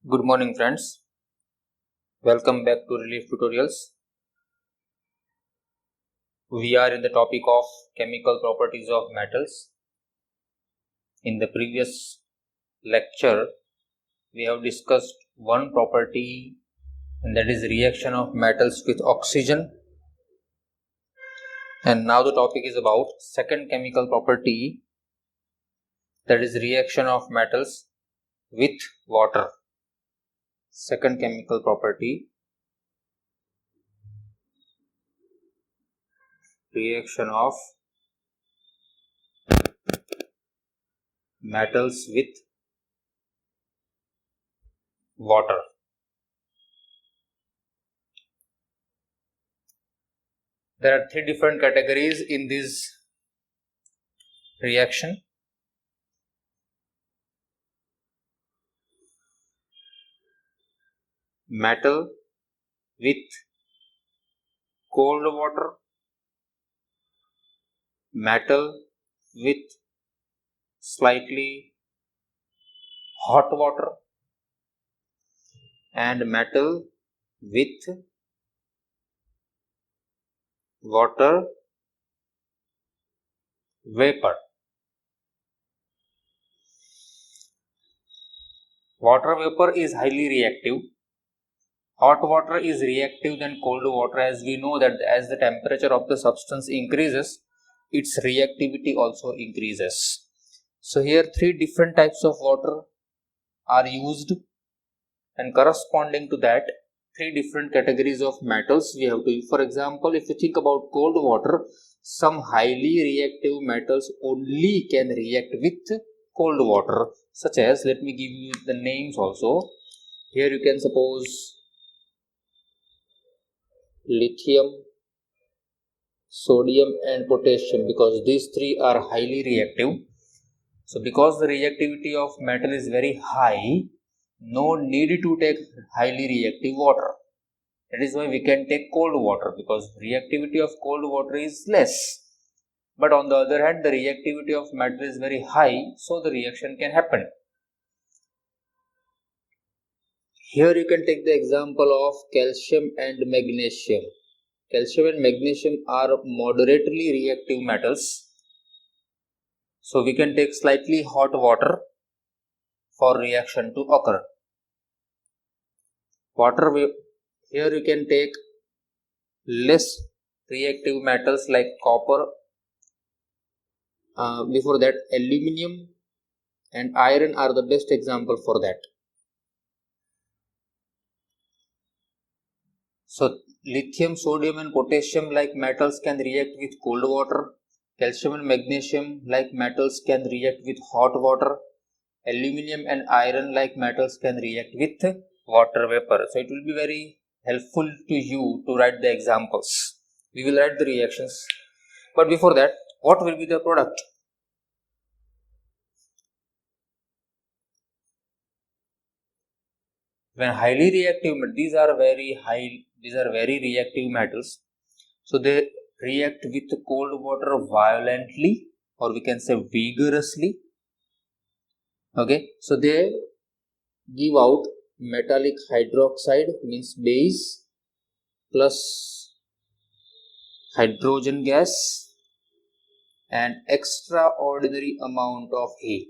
Good morning friends, welcome back to Relief Tutorials. We are in the topic of chemical properties of metals. In the previous lecture, we have discussed one property, and that is reaction of metals with oxygen. And now the topic is about second chemical property, that is reaction of metals with water. Second chemical property, reaction of metals with water. There are three different categories in this reaction. Metal with cold water, metal with slightly hot water, and metal with water vapor. Water vapor is highly reactive. Hot water is reactive than cold water, as we know that as the temperature of the substance increases, its reactivity also increases. So here three different types of water are used, and corresponding to that three different categories of metals we have to use. For example, if you think about cold water, some highly reactive metals only can react with cold water, such as, let me give you the names also. Here you can suppose lithium, sodium and potassium, because these three are highly reactive. So because the reactivity of metal is very high, no need to take highly reactive water. That is why we can take cold water, because reactivity of cold water is less. But on the other hand, the reactivity of metal is very high, so the reaction can happen. Here you can take the example of calcium and magnesium. Calcium and magnesium are moderately reactive metals. So we can take slightly hot water for reaction to occur. Here you can take less reactive metals like copper. Before that, aluminium and iron are the best example for that. So lithium, sodium and potassium like metals can react with cold water. Calcium and magnesium like metals can react with hot water. Aluminium and iron like metals can react with water vapor. So it will be very helpful to you to write the examples. We will write the reactions. But before that, what will be the product? When highly reactive, these are very reactive metals. So they react with cold water violently, or we can say vigorously. Okay, so they give out metallic hydroxide, means base, plus hydrogen gas and extraordinary amount of heat.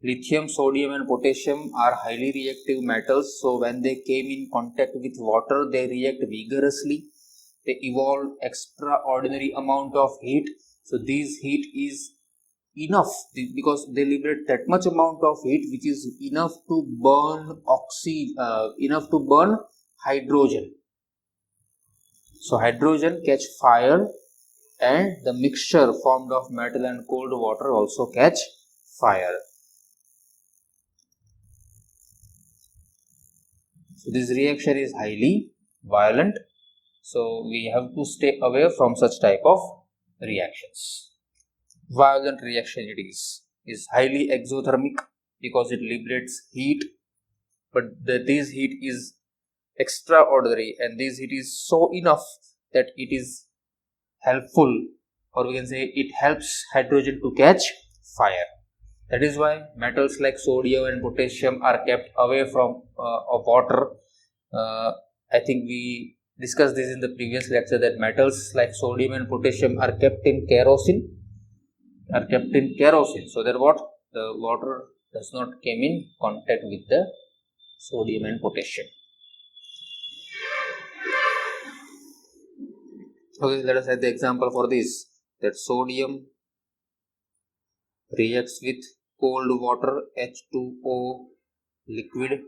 Lithium, sodium and potassium are highly reactive metals, so when they came in contact with water, they react vigorously. They evolve extraordinary amount of heat. So this heat is enough, because they liberate that much amount of heat which is enough to burn hydrogen. So hydrogen catch fire, and the mixture formed of metal and cold water also catch fire. So this reaction is highly violent, so we have to stay away from such type of reactions. Violent reaction it is highly exothermic, because it liberates heat, but this heat is extraordinary, and this heat is so enough that it is helpful or we can say it helps hydrogen to catch fire. That is why metals like sodium and potassium are kept away from of water. I think we discussed this in the previous lecture, that metals like sodium and potassium are kept in kerosene, so that what, the water does not come in contact with the sodium and potassium. Okay, let us have the example for this, that sodium reacts with cold water, H2O liquid.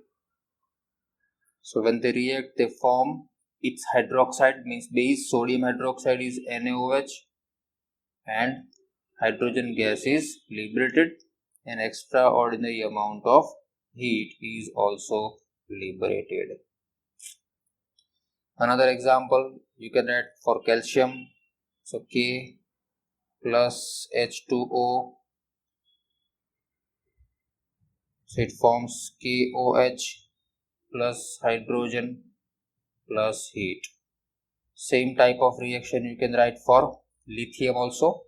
So when they react, they form its hydroxide, means base. Sodium hydroxide is NaOH, and hydrogen gas is liberated. An extraordinary amount of heat is also liberated. Another example you can write for calcium. So K plus H2O, so it forms KOH plus hydrogen plus heat. Same type of reaction you can write for lithium also.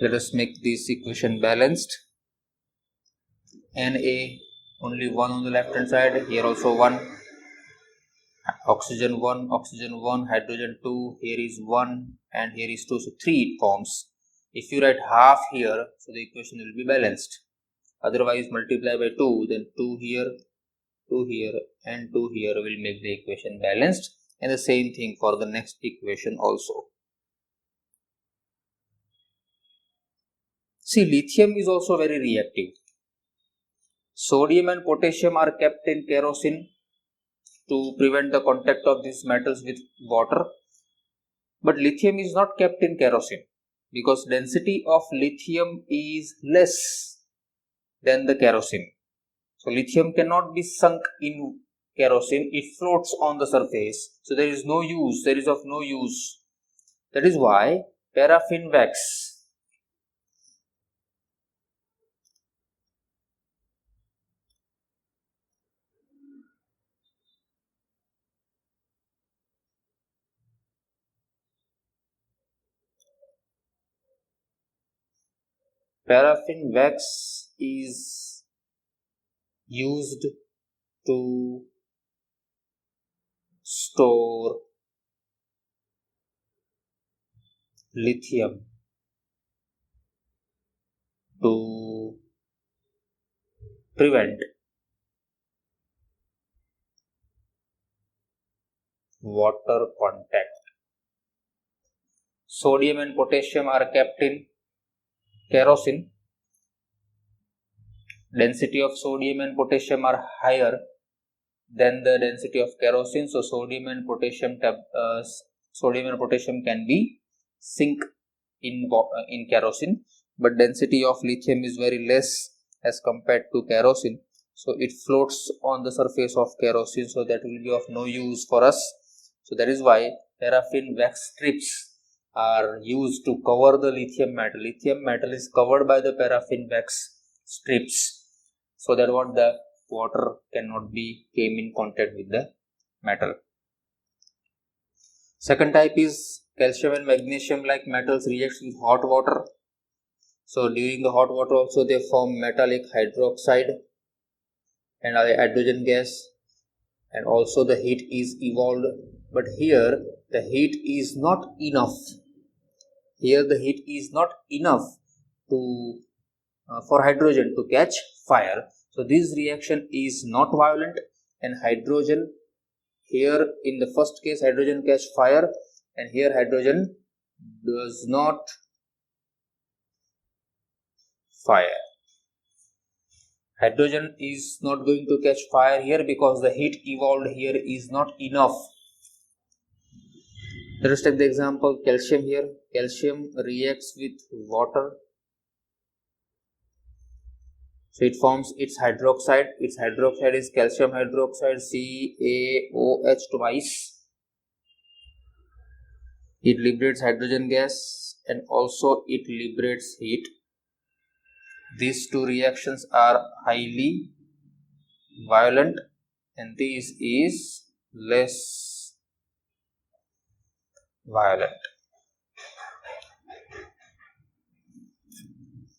Let us make this equation balanced. Na, only 1 on the left hand side, here also 1. Oxygen 1, hydrogen 2, here is 1 and here is 2, so 3 it forms. If you write half here, so the equation will be balanced. Otherwise multiply by 2, then 2 here, 2 here and 2 here will make the equation balanced, and the same thing for the next equation also. See, lithium is also very reactive. Sodium and potassium are kept in kerosene to prevent the contact of these metals with water, but lithium is not kept in kerosene because density of lithium is less than the kerosene. So lithium cannot be sunk in kerosene, it floats on the surface, so there is no use, there is of no use. That is why paraffin wax, is used to store lithium to prevent water contact. Sodium and potassium are kept in kerosene. Density of sodium and potassium are higher than the density of kerosene, so sodium and potassium can be sink in kerosene, but density of lithium is very less as compared to kerosene, so it floats on the surface of kerosene, so that will be of no use for us. So that is why paraffin wax strips are used to cover the lithium metal. Lithium metal is covered by the paraffin wax strips, so that what, the water cannot be came in contact with the metal. Second type is calcium and magnesium like metals reacts with hot water. So during the hot water also they form metallic hydroxide and hydrogen gas, and also the heat is evolved, but here the heat is not enough. Here the heat is not enough to for hydrogen to catch fire. So this reaction is not violent, and hydrogen, here in the first case hydrogen catch fire, and here hydrogen does not fire. Hydrogen is not going to catch fire here because the heat evolved here is not enough. Let us take the example calcium here. Calcium reacts with water, so it forms its hydroxide. Its hydroxide is calcium hydroxide, CaOH twice. It liberates hydrogen gas and also it liberates heat. These two reactions are highly violent and this is less violent.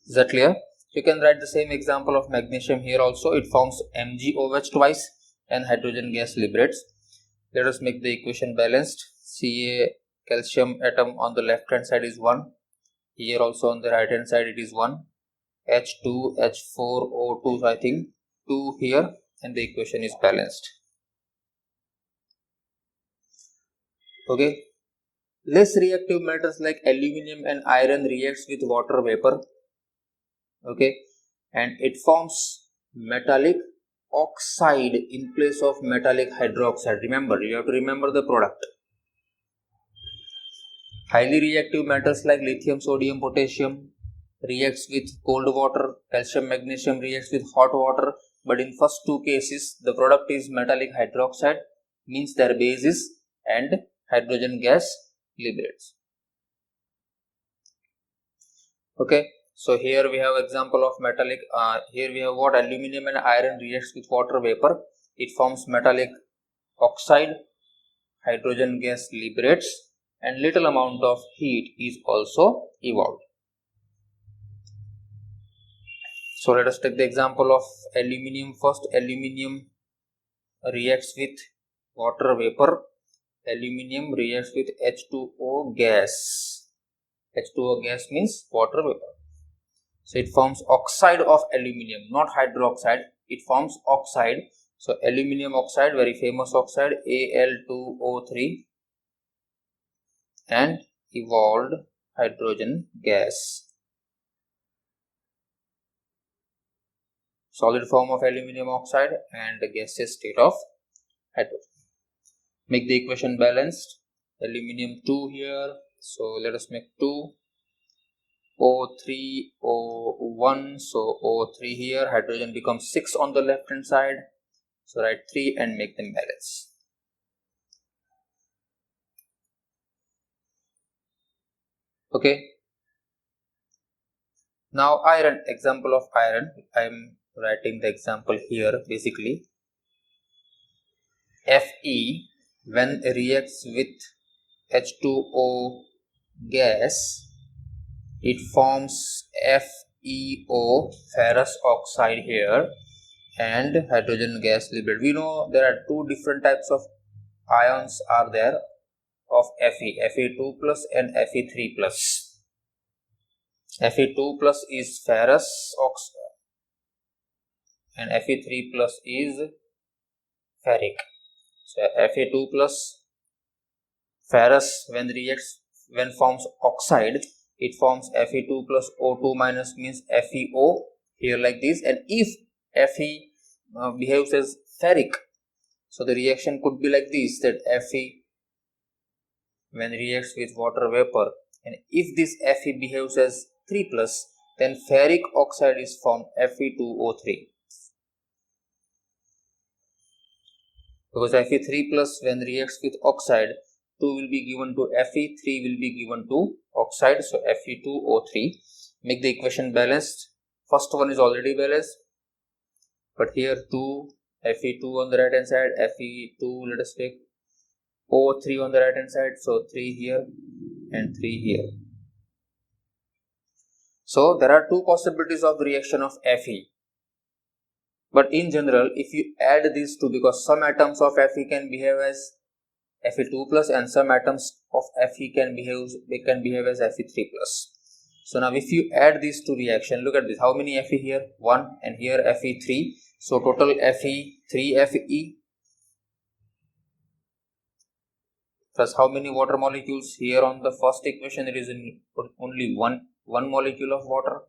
Is that clear? You can write the same example of magnesium here also. It forms MgOH twice and hydrogen gas liberates. Let us make the equation balanced. Ca calcium atom on the left hand side is 1. Here also on the right hand side it is 1. H2, H4, O2, I think 2 here, and the equation is balanced. Okay. Less reactive metals like aluminum and iron reacts with water vapor. Okay, and it forms metallic oxide in place of metallic hydroxide. Remember, you have to remember the product. Highly reactive metals like lithium, sodium, potassium reacts with cold water. Calcium, magnesium reacts with hot water. But in first two cases, the product is metallic hydroxide, means their bases, and hydrogen gas liberates. Okay. So here we have example of metallic, here we have what aluminum and iron reacts with water vapor. It forms metallic oxide, hydrogen gas liberates, and little amount of heat is also evolved. So let us take the example of aluminum first. Aluminum reacts with water vapor. Aluminum reacts with H2O gas. H2O gas means water vapor. So it forms oxide of aluminum, not hydroxide. It forms oxide. So aluminum oxide, very famous oxide, Al2O3, and evolved hydrogen gas. Solid form of aluminum oxide and the gaseous state of hydrogen. Make the equation balanced. Aluminum 2 here. So let us make 2. O3, O1, so O3 here, hydrogen becomes 6 on the left hand side, so write 3 and make them balance. Okay, now iron, example of iron, I am writing the example here. Basically Fe when reacts with H2O gas, it forms FeO, ferrous oxide here, and hydrogen gas liberated. We know there are two different types of ions are there of Fe, Fe2 plus and Fe3 plus. Fe2 plus is ferrous oxide and Fe3 plus is ferric. So Fe2 plus ferrous when forms oxide, it forms Fe2 plus O2 minus means FeO here like this, and if Fe behaves as ferric, so the reaction could be like this, that Fe when reacts with water vapor, and if this Fe behaves as 3 plus, then ferric oxide is formed Fe2O3, because Fe3 plus when reacts with oxide, 2 will be given to Fe, 3 will be given to oxide, so Fe2O3. Make the equation balanced. First one is already balanced, but here 2, Fe2 on the right hand side, Fe2, let us take O3 on the right hand side, so 3 here and 3 here. So there are two possibilities of the reaction of Fe, but in general if you add these two, because some atoms of Fe can behave as Fe2 plus and some atoms of Fe can behave as Fe3 plus. So now if you add these two reactions, look at this, how many Fe here? 1, and here Fe3, so total Fe3 Fe plus how many water molecules? Here on the first equation there is only one molecule of water,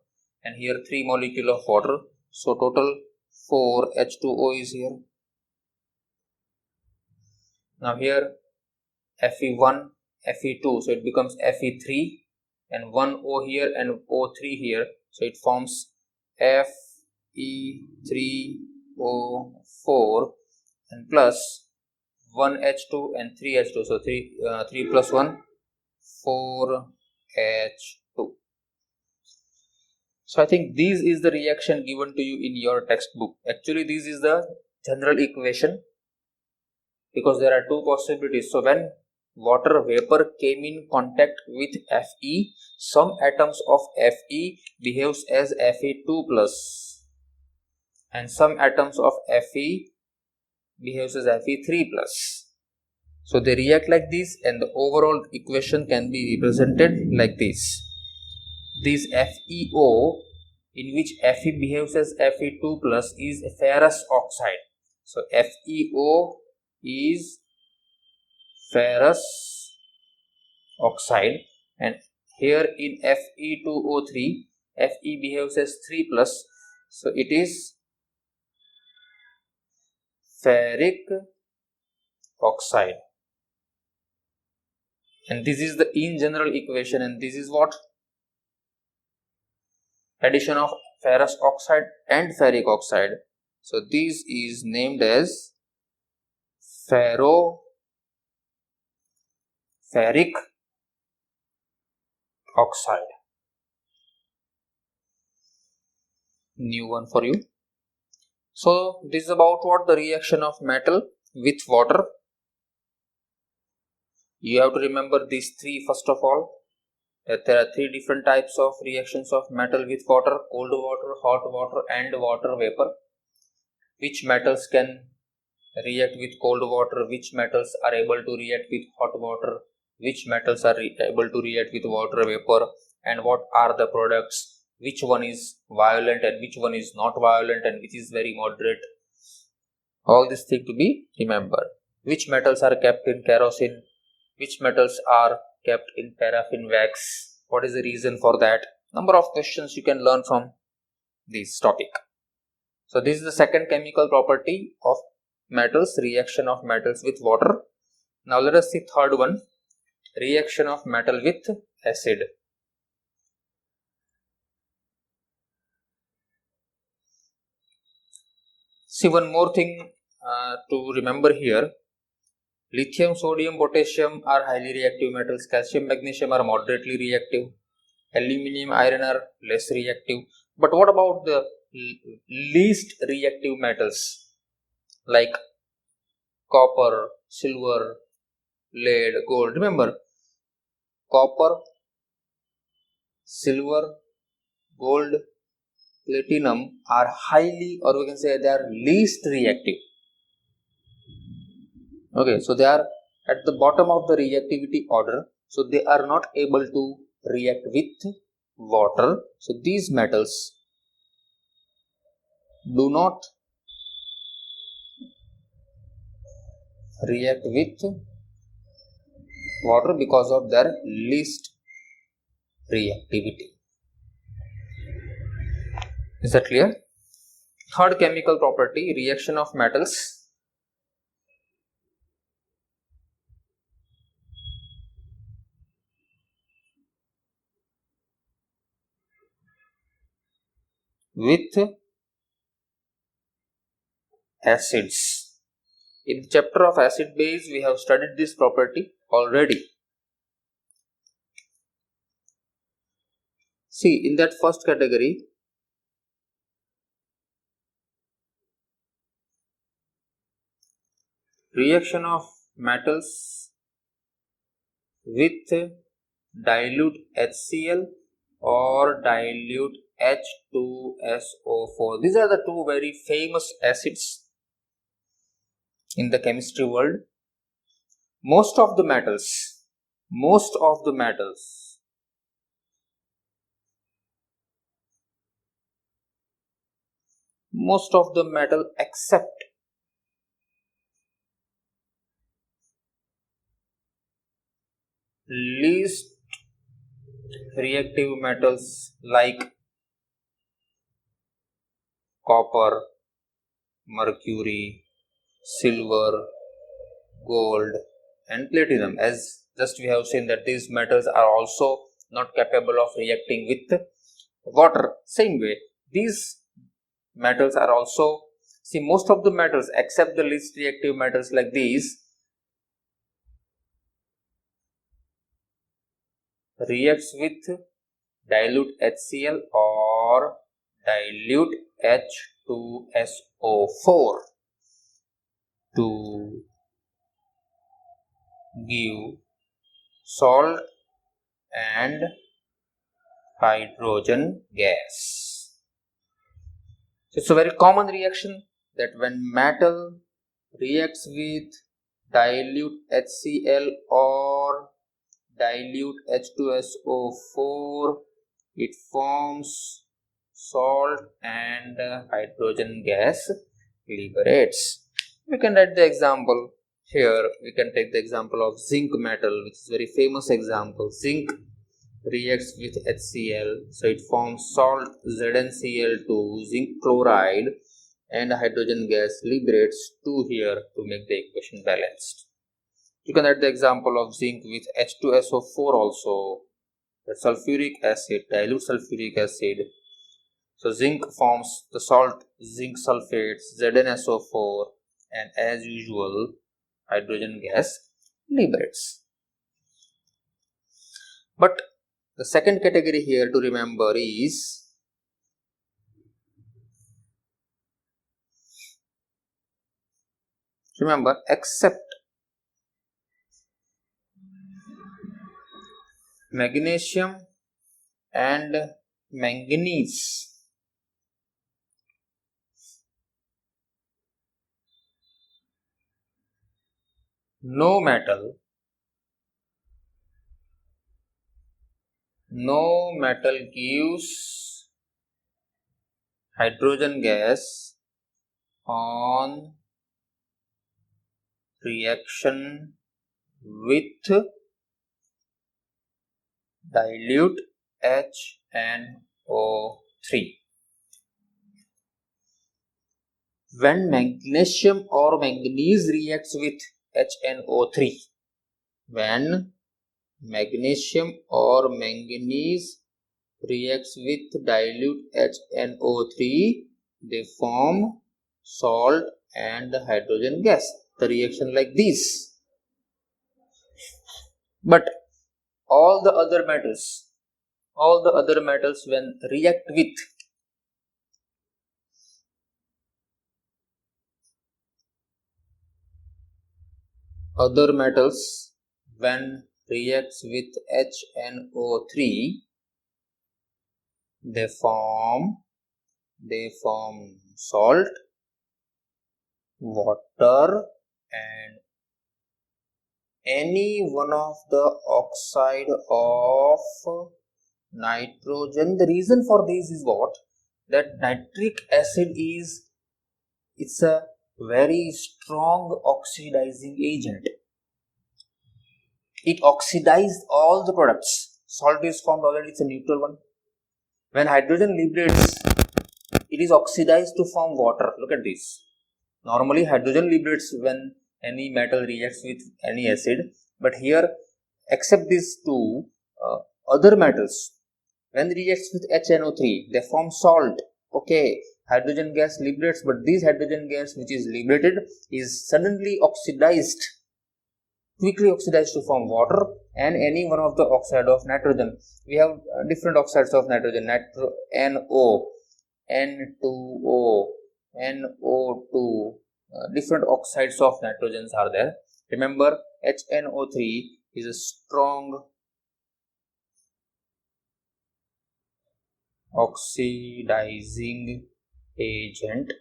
and here 3 molecule of water, so total 4 H2O is here. Now here Fe1, Fe2, so it becomes Fe3, and 1 O here and O3 here, so it forms Fe3O4 and plus 1 H2 and 3 H2, so 3 plus 1, 4 H2. So I think this is the reaction given to you in your textbook. Actually this is the general equation, because there are two possibilities. So when water vapor came in contact with Fe, some atoms of Fe behaves as Fe2 plus and some atoms of Fe behaves as Fe3 plus. So they react like this and the overall equation can be represented like this. This FeO in which Fe behaves as Fe2 plus is ferrous oxide. So FeO is ferrous oxide, and here in Fe2O3 Fe behaves as 3 plus, so it is ferric oxide, and this is the in general equation, and this is what addition of ferrous oxide and ferric oxide. So this is named as ferric oxide. New one for you. So this is about what the reaction of metal with water. You have to remember these three first of all, that there are three different types of reactions of metal with water: cold water, hot water and water vapor. Which metals can react with cold water, which metals are able to react with hot water, which metals are able to react with water vapor, and what are the products, which one is violent and which one is not violent and which is very moderate. All these things to be remembered. Which metals are kept in kerosene, which metals are kept in paraffin wax, what is the reason for that. Number of questions you can learn from this topic. So this is the second chemical property of metals, reaction of metals with water. Now let us see third one, reaction of metal with acid. See, one more thing to remember here. Lithium, sodium, potassium are highly reactive metals. Calcium, magnesium are moderately reactive. Aluminium, iron are less reactive. But what about the least reactive metals like copper, silver, lead, gold? Remember, copper, silver, gold, platinum are highly, or we can say they are least reactive. Okay, so they are at the bottom of the reactivity order, so they are not able to react with water. So these metals do not react with water because of their least reactivity. Is that clear? Third chemical property, reaction of metals with acids. In the chapter of acid base, we have studied this property already. See, in that first category, reaction of metals with dilute HCl or dilute H2SO4. These are the two very famous acids in the chemistry world. Most of the metals except least reactive metals like copper, mercury, silver, gold and platinum. As just we have seen that these metals are also not capable of reacting with water. Same way, these metals are also, see, most of the metals except the least reactive metals like these reacts with dilute HCl or dilute H2SO4 to give salt and hydrogen gas. So it's a very common reaction that when metal reacts with dilute HCl or dilute H2SO4, it forms salt and hydrogen gas liberates. We can write the example here. We can take the example of zinc metal, which is a very famous example. Zinc reacts with HCl, so it forms salt ZnCl2, zinc chloride, and hydrogen gas liberates 2 here to make the equation balanced. You can add the example of zinc with H2SO4 also, the sulfuric acid, dilute sulfuric acid. So zinc forms the salt zinc sulfate ZnSO4, and as usual hydrogen gas liberates. But the second category here to remember is except magnesium and manganese, no metal gives hydrogen gas on reaction with dilute HNO3. When magnesium or manganese reacts with HNO3, when magnesium or manganese reacts with dilute HNO3, they form salt and hydrogen gas. The reaction like this. But all the other metals when react with HNO3, they form salt, water, and any one of the oxide of nitrogen. The reason for this is what? That nitric acid it's a very strong oxidizing agent. It oxidizes all the products. Salt is formed already, it's a neutral one. When hydrogen liberates, it is oxidized to form water. Look at this. Normally hydrogen liberates when any metal reacts with any acid, but here except these two other metals, when reacts with HNO3, they form salt. Okay, hydrogen gas liberates, but this hydrogen gas which is liberated is suddenly quickly oxidized to form water and any one of the oxide of nitrogen. We have different oxides of nitrogen, NO, N2O, NO2, different oxides of nitrogens are there. Remember, HNO3 is a strong oxidizing agent,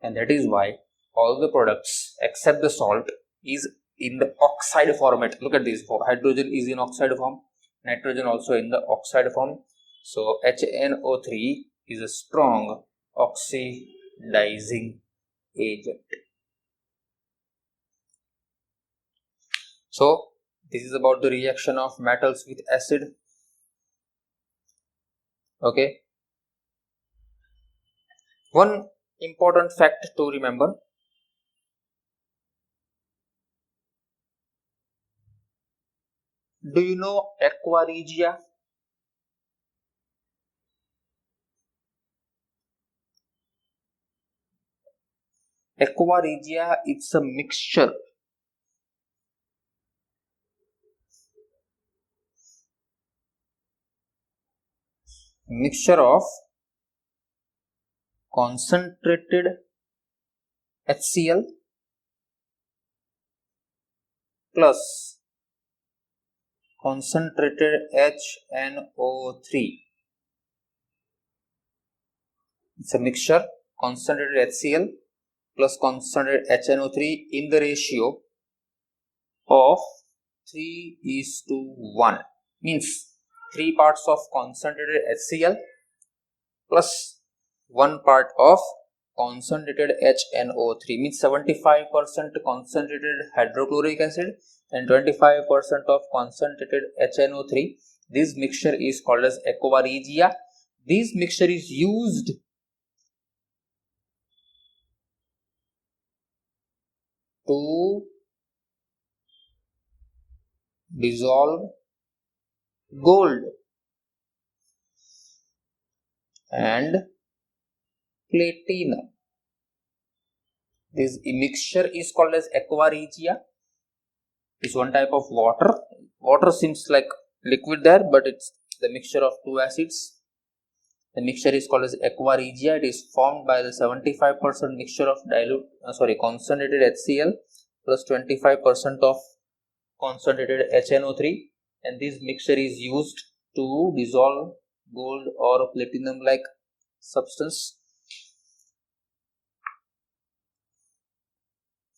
and that is why all the products except the salt is in the oxide format. Look at this, hydrogen is in oxide form, nitrogen also in the oxide form. So HNO3 is a strong oxidizing agent. So this is about the reaction of metals with acid. Okay, one important fact to remember: do you know aqua regia? Aqua regia, it's a mixture of concentrated HCl plus concentrated HNO3. It's a mixture, concentrated HCl plus concentrated HNO3 in the ratio of 3:1. Means 3 parts of concentrated HCl plus 1 part of concentrated HNO3, means 75% concentrated hydrochloric acid and 25% of concentrated HNO3. This mixture is called as aqua regia. This mixture is used to dissolve gold and platinum. This mixture is called as aqua regia. It's one type of water. Water seems like liquid there, but it's the mixture of two acids. The mixture is called as aqua regia. It is formed by the 75% mixture of concentrated HCl plus 25% of concentrated HNO3, and this mixture is used to dissolve gold or platinum like substance.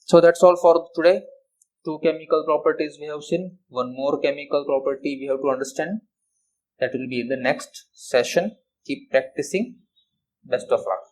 So that's all for today. 2 chemical properties we have seen. One more chemical property we have to understand. That will be in the next session. Keep practicing. Best of luck.